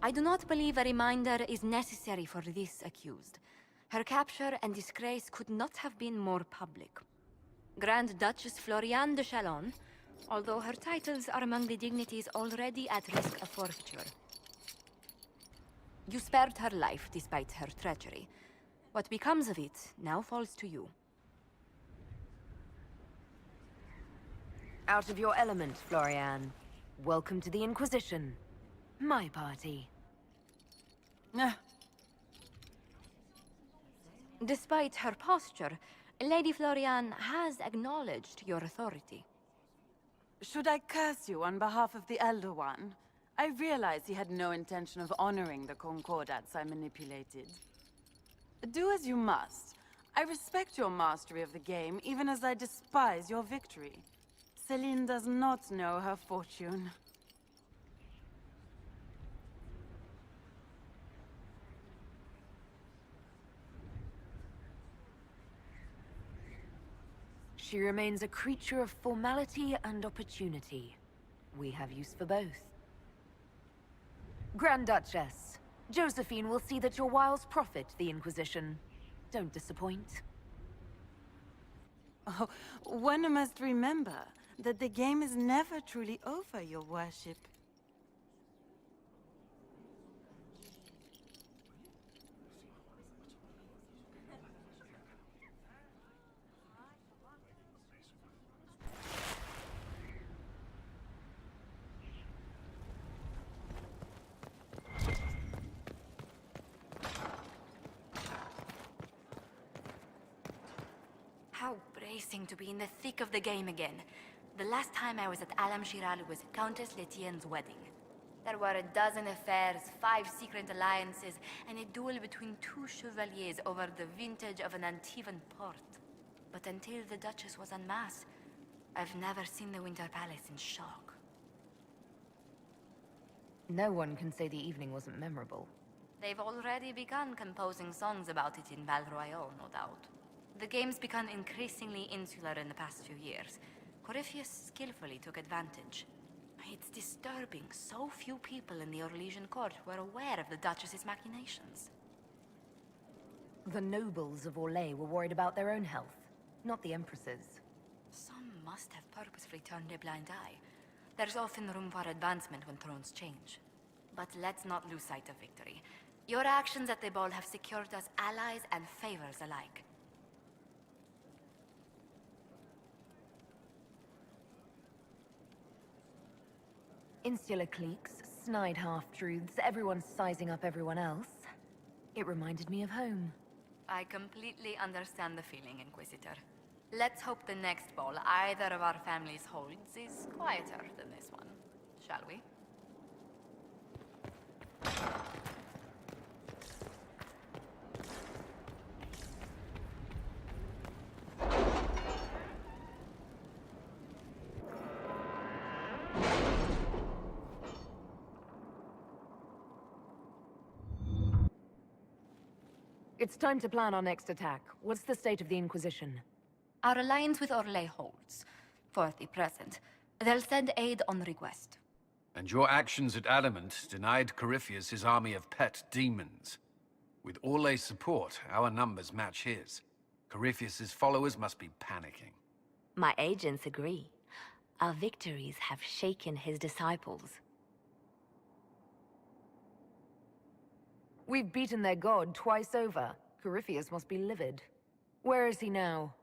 I do not believe a reminder is necessary for this accused. Her capture and disgrace could not have been more public. Grand Duchess Floriane de Chalon, although her titles are among the dignities already at risk of forfeiture. You spared her life despite her treachery. What becomes of it now falls to you. Out of your element, Floriane. Welcome to the Inquisition. My party. Despite her posture, Lady Floriane has acknowledged your authority. Should I curse you on behalf of the Elder One? I realize he had no intention of honoring the concordats I manipulated. Do as you must. I respect your mastery of the game, even as I despise your victory. Celine does not know her fortune. She remains a creature of formality and opportunity. We have use for both. Grand Duchess, Josephine will see that your wiles profit the Inquisition. Don't disappoint. Oh, one must remember that the game is never truly over, your worship. How bracing to be in the thick of the game again. The last time I was at Alam Shiral was Countess Letienne's wedding. There were a dozen affairs, 5 secret alliances, and a duel between 2 chevaliers over the vintage of an Antivan port. But until the Duchess was en masse, I've never seen the Winter Palace in shock. No one can say the evening wasn't memorable. They've already begun composing songs about it in Val Royale, no doubt. The game's become increasingly insular in the past few years. Corypheus skillfully took advantage. It's disturbing so few people in the Orlesian court were aware of the Duchess's machinations. The nobles of Orlais were worried about their own health, not the Empress's. Some must have purposefully turned a blind eye. There's often room for advancement when thrones change. But let's not lose sight of victory. Your actions at the ball have secured us allies and favors alike. Insular cliques, snide half-truths, everyone sizing up everyone else. It reminded me of home. I completely understand the feeling, Inquisitor. Let's hope the next ball either of our families holds is quieter than this one, shall we? It's time to plan our next attack. What's the state of the Inquisition? Our alliance with Orlais holds, for the present. They'll send aid on request. And your actions at Adamant denied Corypheus his army of pet demons. With Orlais' support, our numbers match his. Corypheus's followers must be panicking. My agents agree. Our victories have shaken his disciples. We've beaten their god twice over. Corypheus must be livid. Where is he now?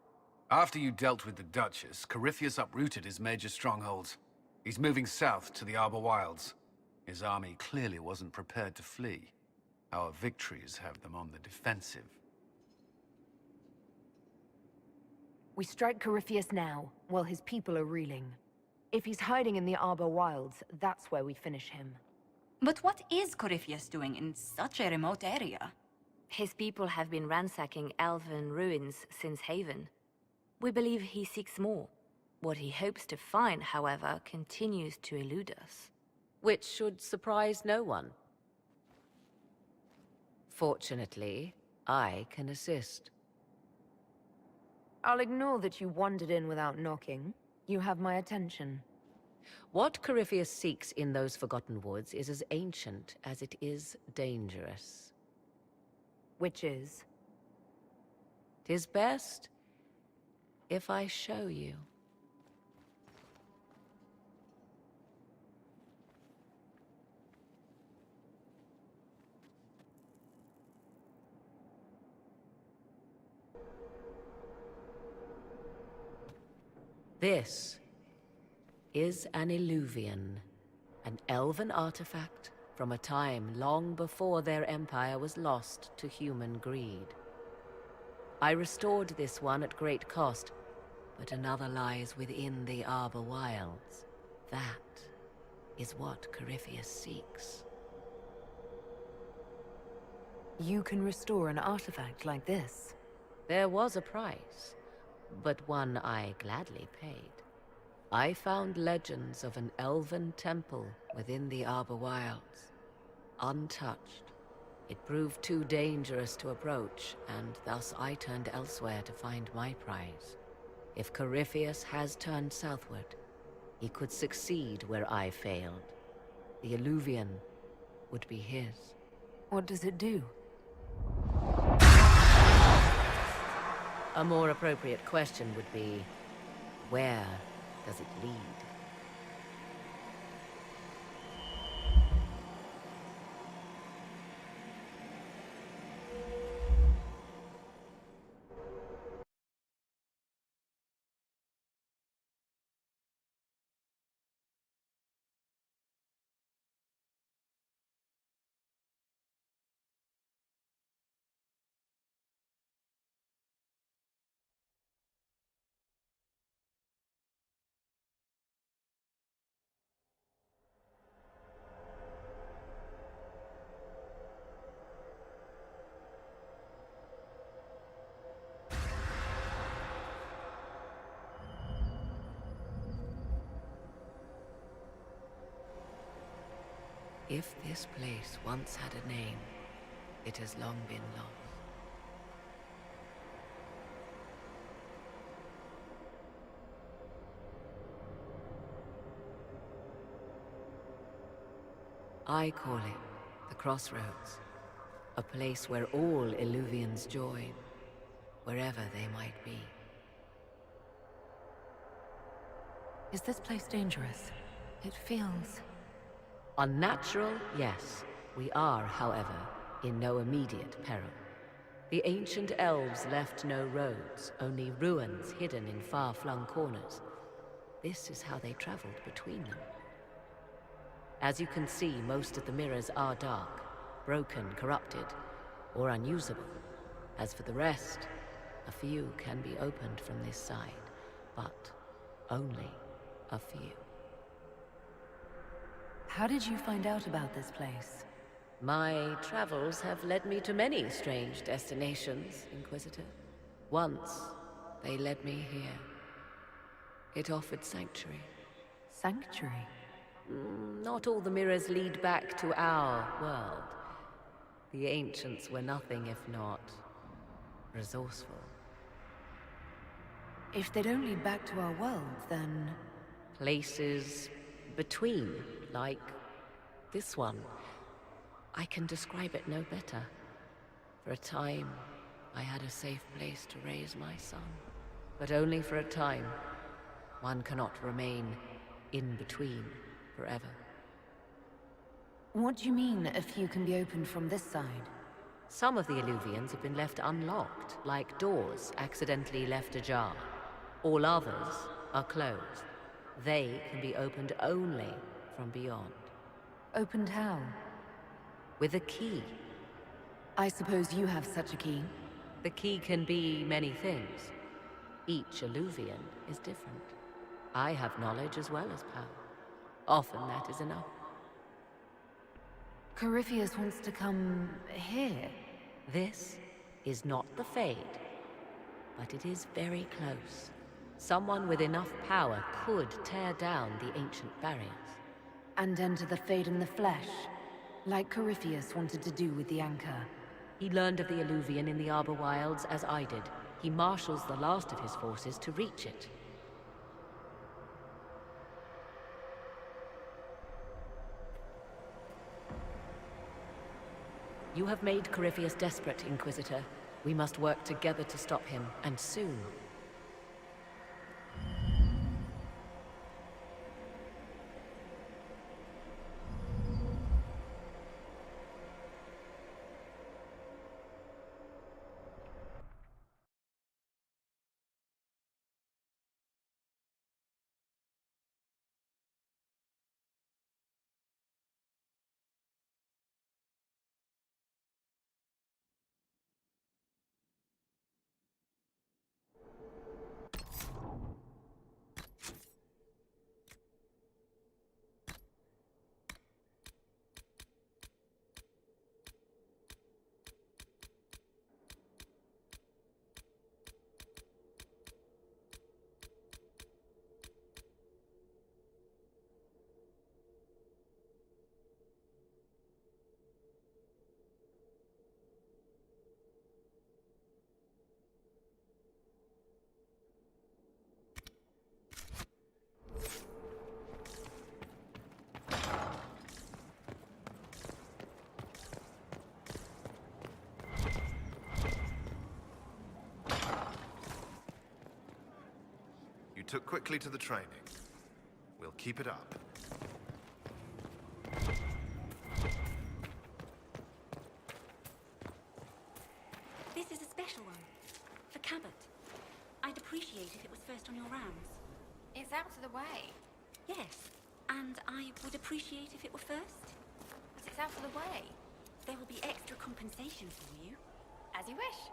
After you dealt with the Duchess, Corypheus uprooted his major strongholds. He's moving south to the Arbor Wilds. His army clearly wasn't prepared to flee. Our victories have them on the defensive. We strike Corypheus now, while his people are reeling. If he's hiding in the Arbor Wilds, that's where we finish him. But what is Corypheus doing in such a remote area? His people have been ransacking elven ruins since Haven. We believe he seeks more. What he hopes to find, however, continues to elude us. Which should surprise no one. Fortunately, I can assist. I'll ignore that you wandered in without knocking. You have my attention. What Corypheus seeks in those Forgotten Woods is as ancient as it is dangerous. Which is? 'Tis best if I show you. This is an Illuvian, an elven artifact from a time long before their empire was lost to human greed. I restored this one at great cost, but another lies within the Arbor Wilds. That is what Corypheus seeks. You can restore an artifact like this? There was a price, but one I gladly paid. I found legends of an elven temple within the Arbor Wilds, untouched. It proved too dangerous to approach, and thus I turned elsewhere to find my prize. If Corypheus has turned southward, he could succeed where I failed. The Illuvian would be his. What does it do? A more appropriate question would be, where does it lead? If this place once had a name, it has long been lost. I call it the Crossroads, a place where all Illuvians join, wherever they might be. Is this place dangerous? It feels... Unnatural, yes. We are, however, in no immediate peril. The ancient elves left no roads, only ruins hidden in far-flung corners. This is how they traveled between them. As you can see, most of the mirrors are dark, broken, corrupted, or unusable. As for the rest, a few can be opened from this side, but only a few. How did you find out about this place? My travels have led me to many strange destinations, Inquisitor. Once, they led me here. It offered sanctuary. Sanctuary? Not all the mirrors lead back to our world. The ancients were nothing if not resourceful. If they don't lead back to our world, then... Places between, like this one. I can describe it no better. For a time, I had a safe place to raise my son. But only for a time. One cannot remain in between forever. What do you mean, a few can be opened from this side? Some of the Illuvians have been left unlocked, like doors accidentally left ajar. All others are closed. They can be opened only from beyond. Opened how? With a key. I suppose you have such a key. The key can be many things. Each Illuvian is different. I have knowledge as well as power. Often that is enough. Corypheus wants to come here. This is not the Fade, but it is very close. Someone with enough power could tear down the ancient barriers. And enter the Fade in the flesh, like Corypheus wanted to do with the Anchor. He learned of the Illuvian in the Arbor Wilds as I did. He marshals the last of his forces to reach it. You have made Corypheus desperate, Inquisitor. We must work together to stop him, and soon. You took quickly to the training. We'll keep it up. This is a special one. For Cabot. I'd appreciate if it was first on your rounds. It's out of the way. Yes, and I would appreciate if it were first. But it's out of the way. There will be extra compensation for you. As you wish.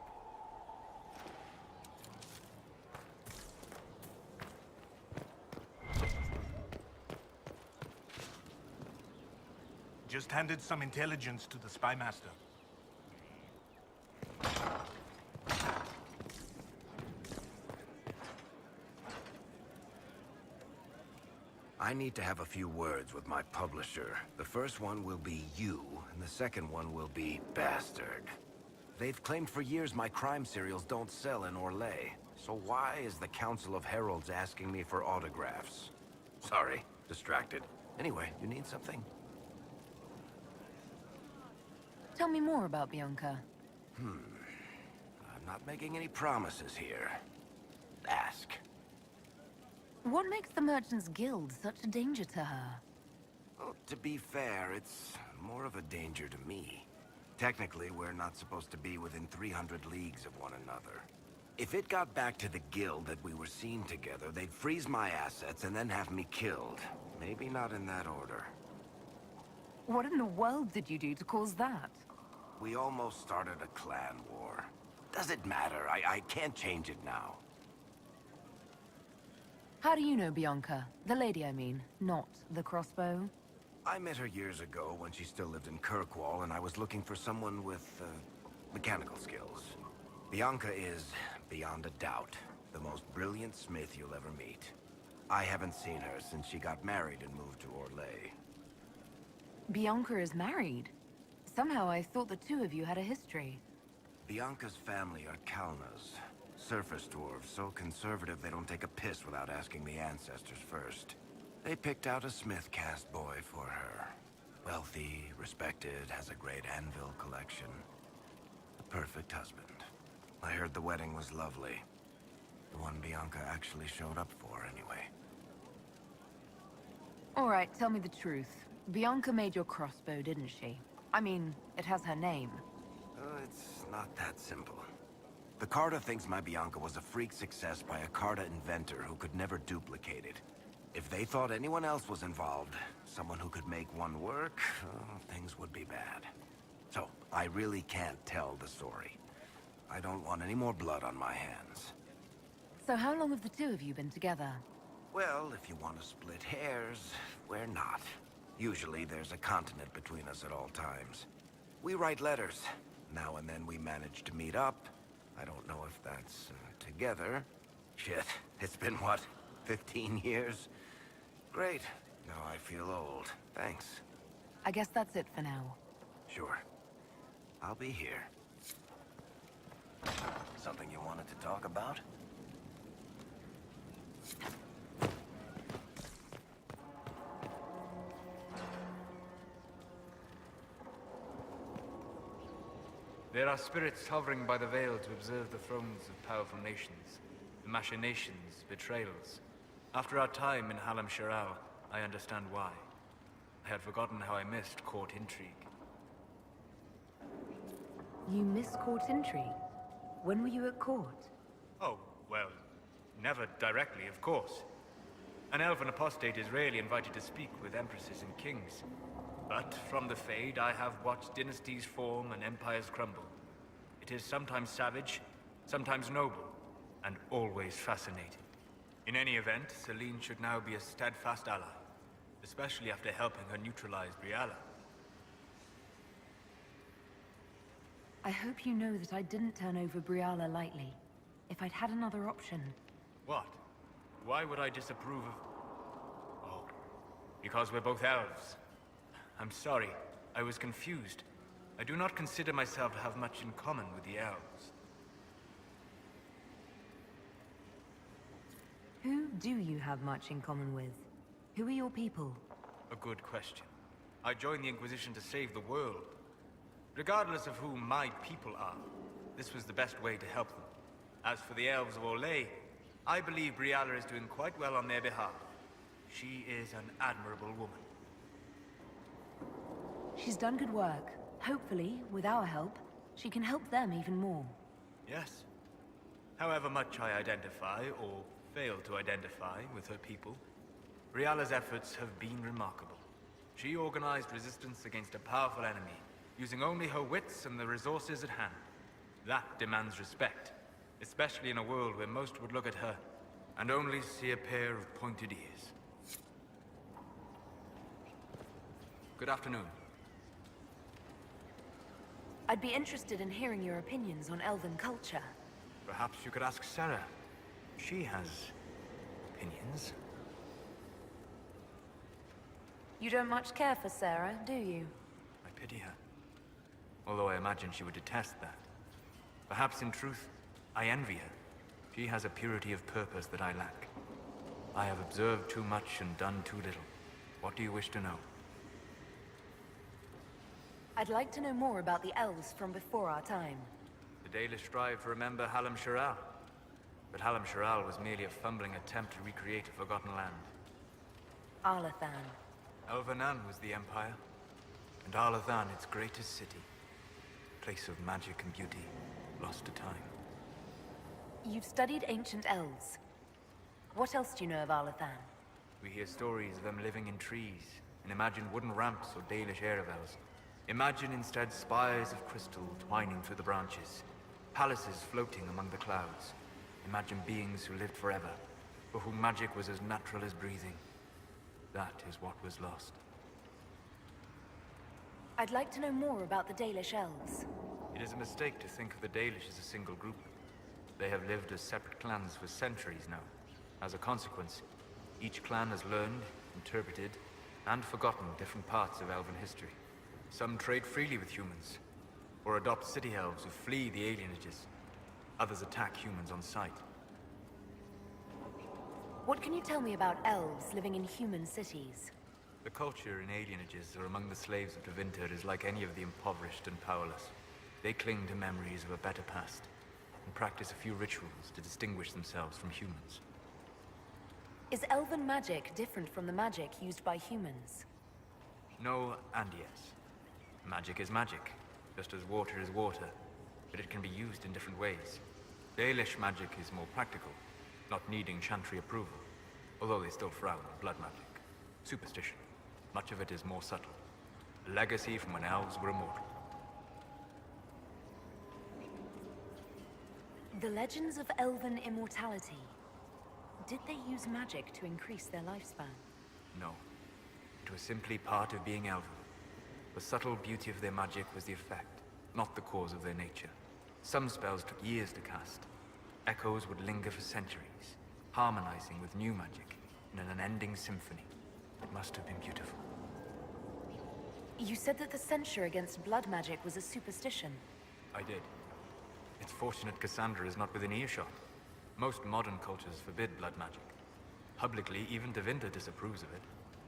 Just handed some intelligence to the spy master. I need to have a few words with my publisher. The first one will be you, and the second one will be Bastard. They've claimed for years my crime serials don't sell in Orlais. So why is the Council of Heralds asking me for autographs? Sorry, distracted. Anyway, you need something? Tell me more about Bianca. I'm not making any promises here. Ask. What makes the Merchants Guild such a danger to her? Well, to be fair, it's more of a danger to me. Technically, we're not supposed to be within 300 leagues of one another. If it got back to the guild that we were seen together, they'd freeze my assets and then have me killed. Maybe not in that order. What in the world did you do to cause that? We almost started a clan war. Does it matter? I can't change it now. How do you know Bianca? The lady, I mean, not the crossbow. I met her years ago when she still lived in Kirkwall, and I was looking for someone with, mechanical skills. Bianca is, beyond a doubt, the most brilliant smith you'll ever meet. I haven't seen her since she got married and moved to Orlais. Bianca is married. Somehow I thought the two of you had a history. Bianca's family are Kalnas. Surface dwarves, so conservative they don't take a piss without asking the ancestors first. They picked out a smith caste boy for her. Wealthy, respected, has a great anvil collection. The perfect husband. I heard the wedding was lovely. The one Bianca actually showed up for, anyway. All right, tell me the truth. Bianca made your crossbow, didn't she? I mean, it has her name. It's not that simple. The Carta thinks my Bianca was a freak success by a Carta inventor who could never duplicate it. If they thought anyone else was involved, someone who could make one work, things would be bad. So, I really can't tell the story. I don't want any more blood on my hands. So how long have the two of you been together? Well, if you want to split hairs, we're not. Usually there's a continent between us at all times. We write letters. Now and then we manage to meet up. I don't know if that's together. Shit, it's been what, 15 years? Great. Now I feel old. Thanks. I guess that's it for now. Sure. I'll be here. Something you wanted to talk about? There are spirits hovering by the veil to observe the thrones of powerful nations, the machinations, betrayals. After our time in Halam Shiral, I understand why. I had forgotten how I missed court intrigue. You miss court intrigue? When were you at court? Oh, well, never directly, of course. An elven apostate is rarely invited to speak with empresses and kings. But from the Fade, I have watched dynasties form and empires crumble. It is sometimes savage, sometimes noble, and always fascinating. In any event, Celine should now be a steadfast ally, especially after helping her neutralize Briala. I hope you know that I didn't turn over Briala lightly. If I'd had another option... What? Why would I disapprove of... Oh, because we're both elves. I'm sorry, I was confused. I do not consider myself to have much in common with the elves. Who do you have much in common with? Who are your people? A good question. I joined the Inquisition to save the world. Regardless of who my people are, this was the best way to help them. As for the elves of Orlais, I believe Briala is doing quite well on their behalf. She is an admirable woman. She's done good work. Hopefully, with our help, she can help them even more. Yes. However much I identify, or fail to identify, with her people, Briala's efforts have been remarkable. She organized resistance against a powerful enemy, using only her wits and the resources at hand. That demands respect, especially in a world where most would look at her and only see a pair of pointed ears. Good afternoon. I'd be interested in hearing your opinions on elven culture. Perhaps you could ask Sarah. She has opinions. You don't much care for Sarah, do you? I pity her. Although I imagine she would detest that. Perhaps in truth, I envy her. She has a purity of purpose that I lack. I have observed too much and done too little. What do you wish to know? I'd like to know more about the elves from before our time. The Dalish strive to remember Halam Shiral. But Halam Shiral was merely a fumbling attempt to recreate a forgotten land. Arlathan. Elvanan was the Empire, and Arlathan its greatest city. Place of magic and beauty, lost to time. You've studied ancient elves. What else do you know of Arlathan? We hear stories of them living in trees, and imagine wooden ramps or Dalish Erebels. Imagine instead spires of crystal twining through the branches, palaces floating among the clouds. Imagine beings who lived forever, for whom magic was as natural as breathing. That is what was lost. I'd like to know more about the Dalish elves. It is a mistake to think of the Dalish as a single group. They have lived as separate clans for centuries now. As a consequence, each clan has learned, interpreted, and forgotten different parts of elven history. Some trade freely with humans, or adopt city elves who flee the alienages. Others attack humans on sight. What can you tell me about elves living in human cities? The culture in alienages or among the slaves of Tevinter is like any of the impoverished and powerless. They cling to memories of a better past, and practice a few rituals to distinguish themselves from humans. Is elven magic different from the magic used by humans? No and yes. Magic is magic, just as water is water, but it can be used in different ways. Dalish magic is more practical, not needing chantry approval, although they still frown on blood magic. Superstition. Much of it is more subtle. A legacy from when elves were immortal. The legends of elven immortality. Did they use magic to increase their lifespan? No. It was simply part of being elven. The subtle beauty of their magic was the effect, not the cause of their nature. Some spells took years to cast. Echoes would linger for centuries, harmonizing with new magic in an unending symphony. It must have been beautiful. You said that the censure against blood magic was a superstition. I did. It's fortunate Cassandra is not within earshot. Most modern cultures forbid blood magic. Publicly, even Tevinter disapproves of it.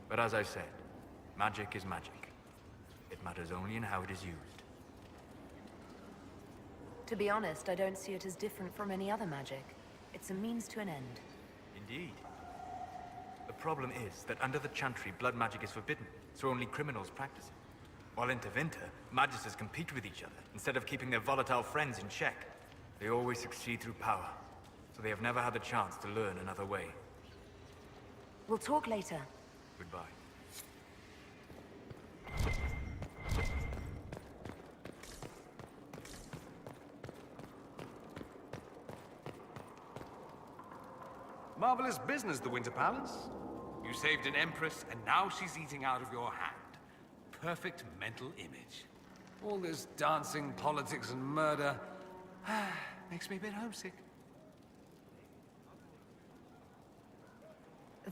But as I've said, magic is magic. It matters only in how it is used. To be honest, I don't see it as different from any other magic. It's a means to an end. Indeed. The problem is that under the Chantry, blood magic is forbidden, so only criminals practice it. While in Tevinter, magisters compete with each other, instead of keeping their volatile friends in check. They always succeed through power, so they have never had the chance to learn another way. We'll talk later. Goodbye. Marvelous business, the Winter Palace. You saved an empress, and now she's eating out of your hand. Perfect mental image. All this dancing, politics, and murder makes me a bit homesick.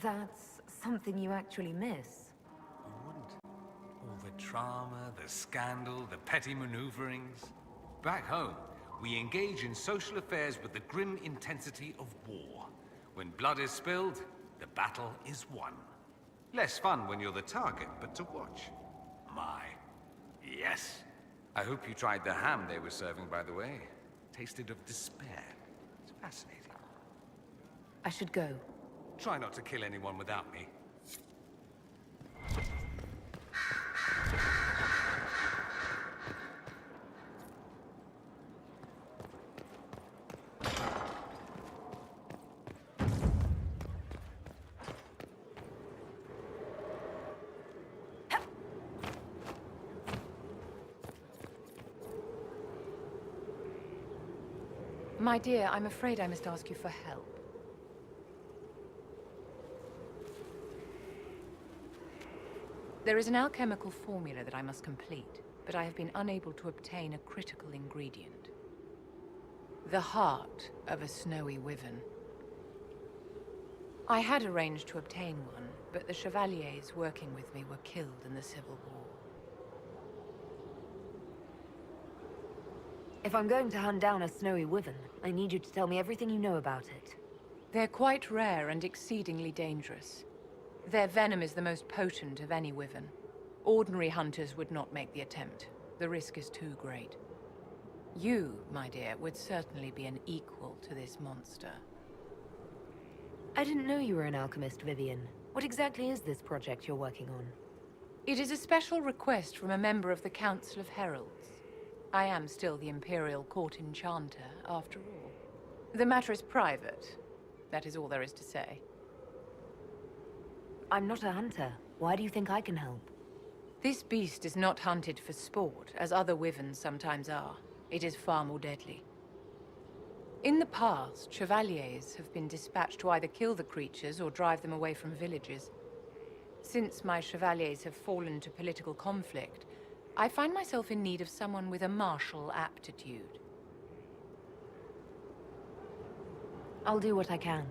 That's something you actually miss. Who wouldn't? All the drama, the scandal, the petty maneuverings. Back home, we engage in social affairs with the grim intensity of war. When blood is spilled, the battle is won. Less fun when you're the target, but to watch. My, yes. I hope you tried the ham they were serving, by the way. Tasted of despair. It's fascinating. I should go. Try not to kill anyone without me. My dear, I'm afraid I must ask you for help. There is an alchemical formula that I must complete, but I have been unable to obtain a critical ingredient. The heart of a snowy wyvern. I had arranged to obtain one, but the chevaliers working with me were killed in the Civil War. If I'm going to hunt down a snowy wyvern, I need you to tell me everything you know about it. They're quite rare and exceedingly dangerous. Their venom is the most potent of any wyvern. Ordinary hunters would not make the attempt. The risk is too great. You, my dear, would certainly be an equal to this monster. I didn't know you were an alchemist, Vivian. What exactly is this project you're working on? It is a special request from a member of the Council of Heralds. I am still the Imperial Court Enchanter, after all. The matter is private. That is all there is to say. I'm not a hunter. Why do you think I can help? This beast is not hunted for sport, as other wyverns sometimes are. It is far more deadly. In the past, chevaliers have been dispatched to either kill the creatures or drive them away from villages. Since my chevaliers have fallen to political conflict, I find myself in need of someone with a martial aptitude. I'll do what I can.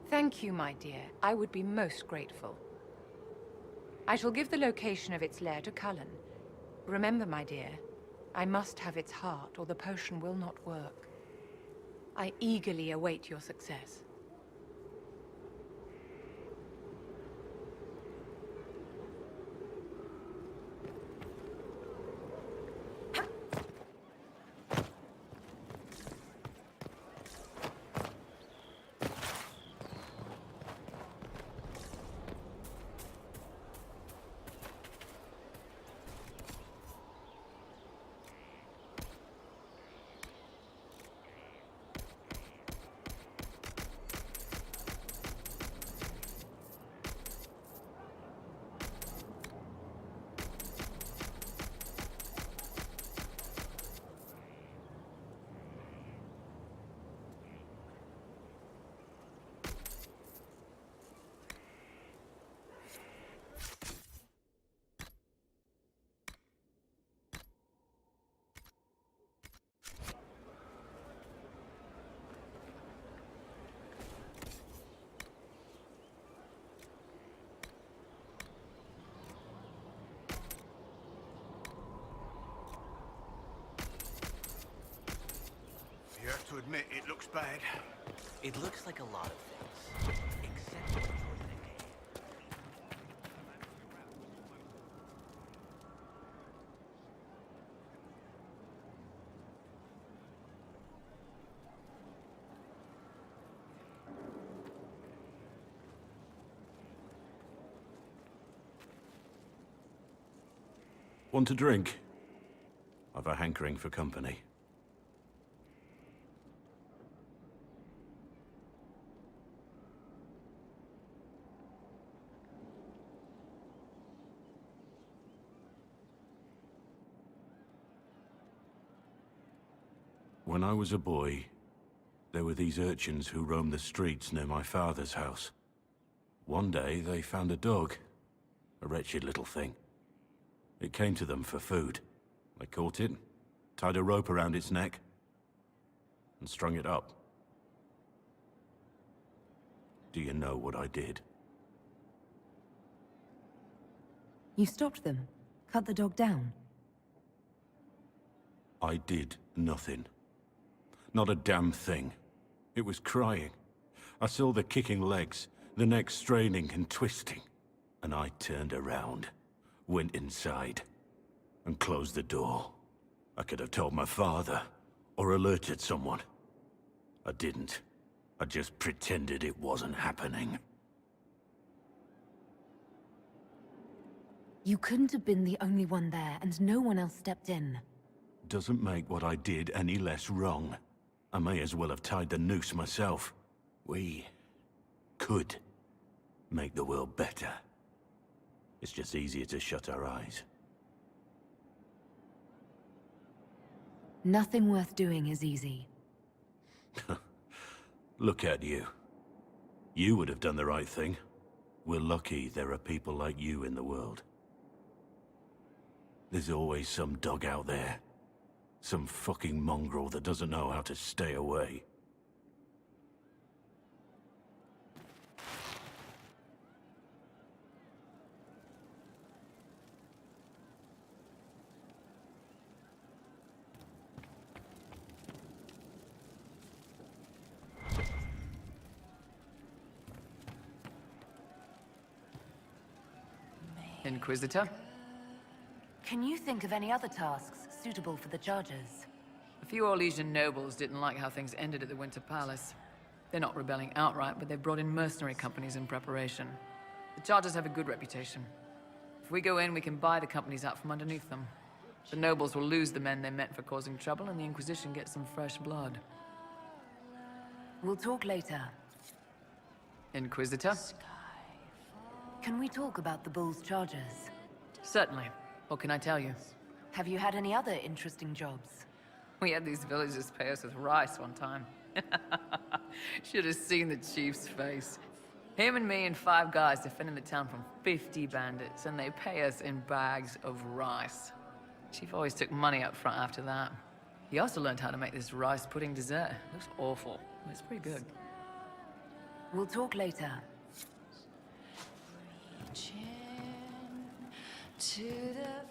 Thank you, my dear. I would be most grateful. I shall give the location of its lair to Cullen. Remember, my dear, I must have its heart, or the potion will not work. I eagerly await your success. You have to admit, it looks bad. It looks like a lot of things, except for the game. Want a drink? I've a hankering for company. When I was a boy, there were these urchins who roamed the streets near my father's house. One day, they found a dog. A wretched little thing. It came to them for food. They caught it, tied a rope around its neck, and strung it up. Do you know what I did? You stopped them? Cut the dog down? I did nothing. Not a damn thing. It was crying. I saw the kicking legs, the neck straining and twisting. And I turned around, went inside, and closed the door. I could have told my father, or alerted someone. I didn't. I just pretended it wasn't happening. You couldn't have been the only one there, and no one else stepped in. Doesn't make what I did any less wrong. I may as well have tied the noose myself. We could make the world better. It's just easier to shut our eyes. Nothing worth doing is easy. Look at you. You would have done the right thing. We're lucky there are people like you in the world. There's always some dog out there. Some fucking mongrel that doesn't know how to stay away. Inquisitor? Can you think of any other tasks suitable for the Chargers? A few Orlesian nobles didn't like how things ended at the Winter Palace. They're not rebelling outright, but they've brought in mercenary companies in preparation. The Chargers have a good reputation. If we go in, we can buy the companies out from underneath them. The nobles will lose the men they meant for causing trouble, and the Inquisition gets some fresh blood. We'll talk later. Inquisitor? Can we talk about the Bull's Chargers? Certainly. What can I tell you? Have you had any other interesting jobs? We had these villagers pay us with rice one time. Should have seen the chief's face. Him and me and 5 guys defending the town from 50 bandits, and they pay us in bags of rice. Chief always took money up front after that. He also learned how to make this rice pudding dessert. It looks awful, but it's pretty good. We'll talk later. To the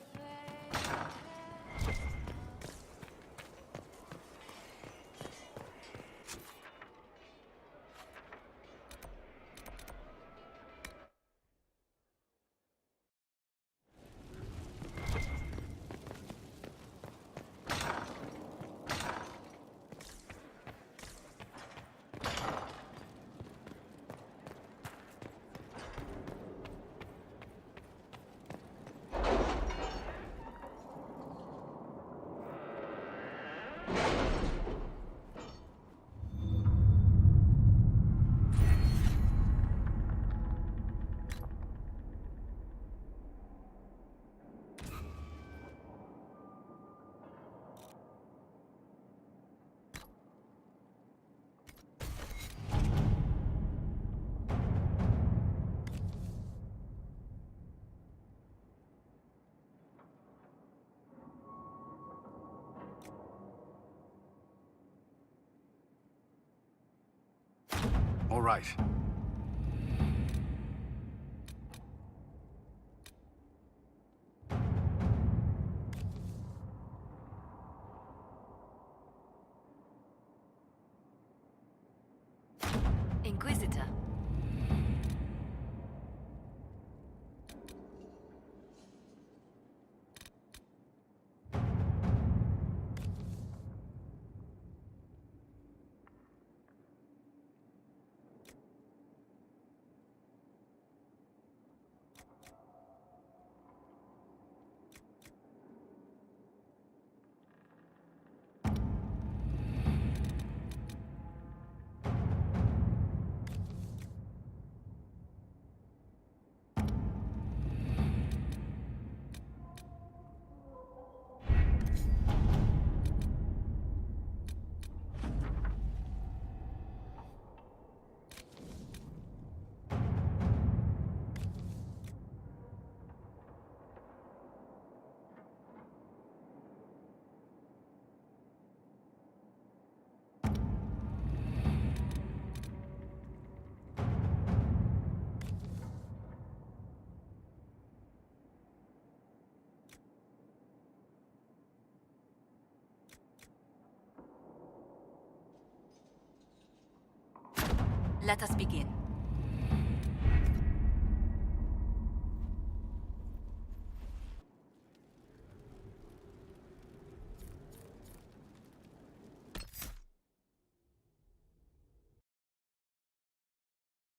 All right. Inquisitor. Let us begin.